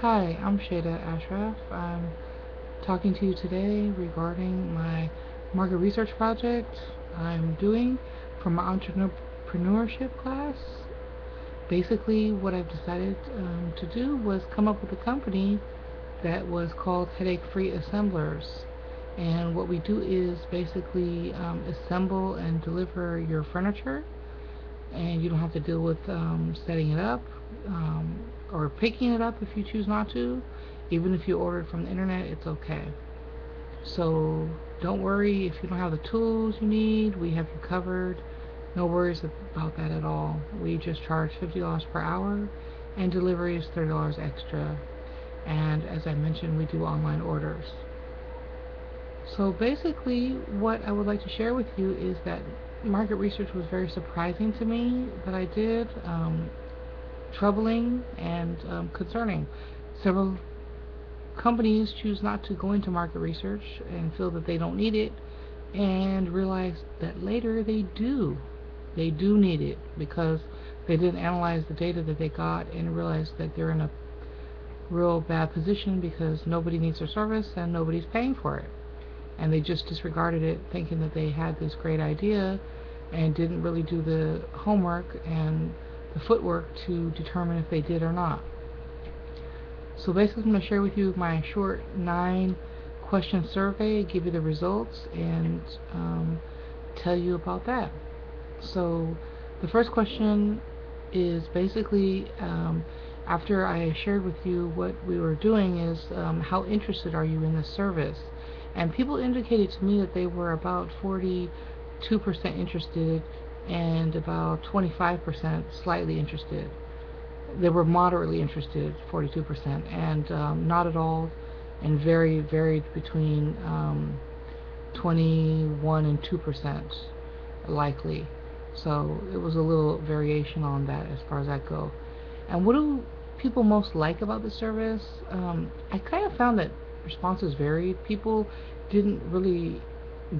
Hi, I'm Shada Ashraf. I'm talking to you today regarding my market research project I'm doing for my entrepreneurship class. Basically, what I've decided to do was come up with a company that was called Headache Free Assemblers. And what we do is basically assemble and deliver your furniture, and you don't have to deal with setting it up um, or picking it up if you choose not to. Even if you order it from the internet, it's okay. So don't worry if you don't have the tools you need, we have you covered. No worries about that at all. We just charge $50 per hour, and delivery is $30 extra. And as I mentioned, we do online orders. So basically, what I would like to share with you is that market research was very surprising to me that I did, troubling and concerning. Several companies choose not to go into market research and feel that they don't need it, and realize that later they do. They do need it because they didn't analyze the data that they got and realize that they're in a real bad position because nobody needs their service and nobody's paying for it. And they just disregarded it thinking that they had this great idea and didn't really do the homework and the footwork to determine if they did or not. So basically, I'm going to share with you my short 9-question survey, give you the results, and tell you about that. So the first question is basically, after I shared with you what we were doing, is how interested are you in this service? And people indicated to me that they were about 42% interested and about 25% slightly interested. They were moderately interested, 42%, and not at all, and very varied between 21 and 2% likely. So it was a little variation on that as far as that go. And what do people most like about the service? I kind of found that responses varied. People didn't really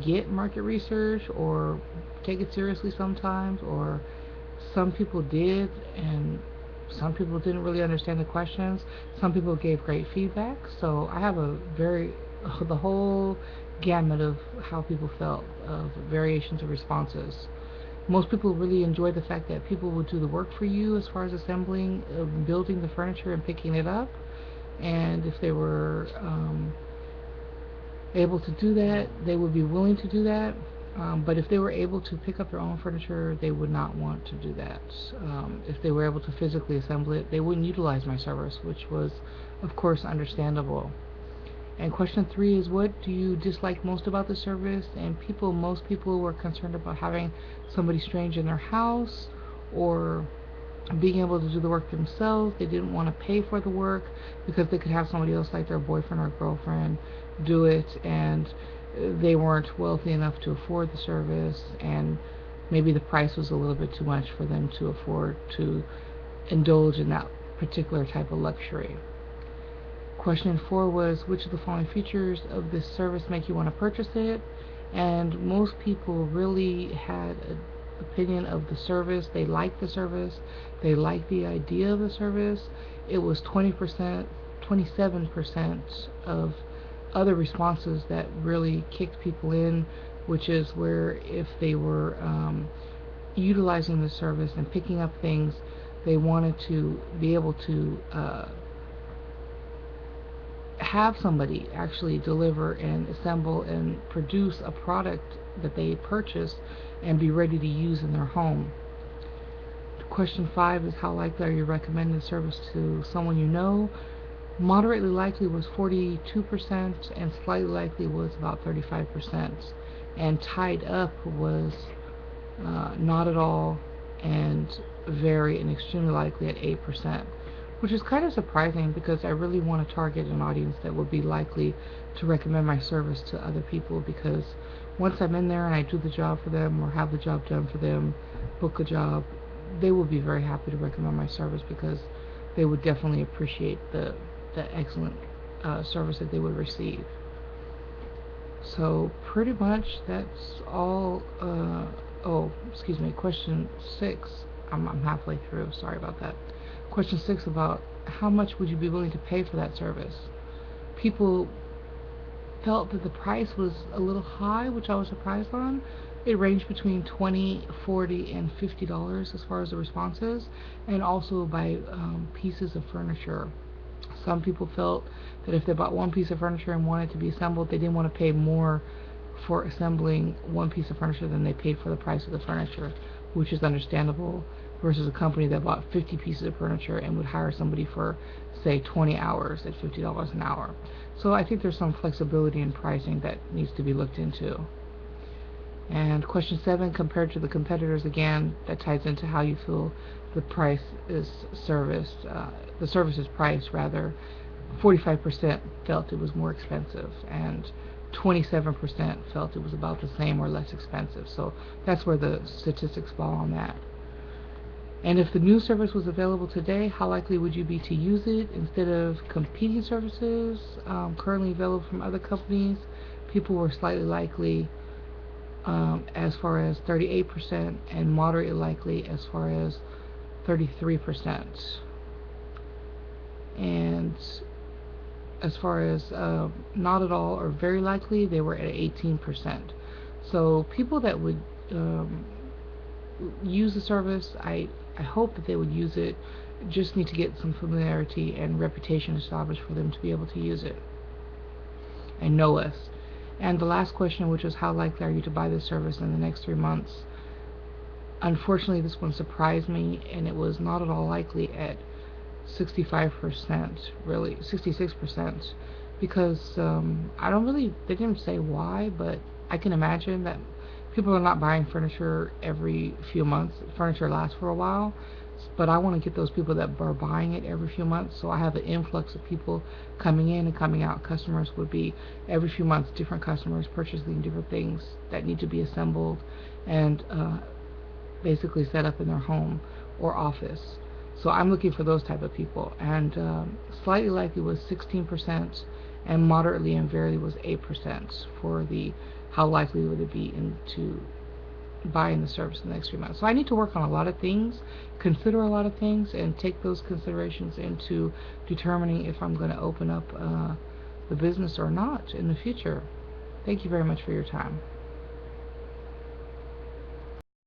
get market research or take it seriously sometimes, or some people did, and some people didn't really understand the questions. Some people gave great feedback. So I have the whole gamut of how people felt, of variations of responses. Most people really enjoy the fact that people will do the work for you as far as assembling, building the furniture and picking it up. And if they were able to do that, they would be willing to do that. But if they were able to pick up their own furniture, they would not want to do that. If they were able to physically assemble it, they wouldn't utilize my service, which was, of course, understandable. And question 3 is, what do you dislike most about the service? And most people were concerned about having somebody strange in their house, or being able to do the work themselves. They didn't want to pay for the work because they could have somebody else, like their boyfriend or girlfriend, do it, and they weren't wealthy enough to afford the service, and maybe the price was a little bit too much for them to afford to indulge in that particular type of luxury. Question 4 was, which of the following features of this service make you want to purchase it? And most people really had an opinion of the service. They liked the service. They liked the idea of the service. It was 20%, 27% of other responses that really kicked people in, which is where if they were utilizing the service and picking up things, they wanted to be able to have somebody actually deliver and assemble and produce a product that they purchased and be ready to use in their home. Question 5 is, how likely are you recommending the service to someone you know? Moderately likely was 42%, and slightly likely was about 35%. And tied up was not at all, and very and extremely likely at 8%. Which is kind of surprising because I really want to target an audience that would be likely to recommend my service to other people, because once I'm in there and I do the job for them or have the job done for them, book a job, they will be very happy to recommend my service because they would definitely appreciate the excellent service that they would receive. So pretty much that's all. Oh, excuse me, question 6. I'm halfway through, sorry about that. Question 6 about how much would you be willing to pay for that service. People felt that the price was a little high, which I was surprised on. It ranged between $20, $40, and $50 as far as the responses, and also by pieces of furniture. Some people felt that if they bought one piece of furniture and wanted it to be assembled, they didn't want to pay more for assembling one piece of furniture than they paid for the price of the furniture, which is understandable, versus a company that bought 50 pieces of furniture and would hire somebody for, say, 20 hours at $50 an hour. So I think there's some flexibility in pricing that needs to be looked into. And question 7, compared to the competitors, again, that ties into how you feel the price is serviced, the service is priced rather. 45% felt it was more expensive, and 27% felt it was about the same or less expensive. So that's where the statistics fall on that. And if the new service was available today, how likely would you be to use it instead of competing services currently available from other companies? People were slightly likely as far as 38%, and moderately likely as far as 33%. And as far as not at all or very likely, they were at 18%. So people that would use the service, I hope that they would use it. Just need to get some familiarity and reputation established for them to be able to use it and know us. And the last question, which was how likely are you to buy this service in the next 3 months? Unfortunately, this one surprised me, and it was not at all likely at 65%, really 66%, because they didn't say why, but I can imagine that people are not buying furniture every few months. Furniture lasts for a while, but I want to get those people that are buying it every few months, so I have an influx of people coming in and coming out. Customers would be every few months, different customers purchasing different things that need to be assembled and basically set up in their home or office. So I'm looking for those type of people, and slightly likely was 16%, and moderately and very was 8% for the how likely would it be into buying the service in the next 3 months. So I need to work on a lot of things, consider a lot of things, and take those considerations into determining if I'm going to open up the business or not in the future. Thank you very much for your time.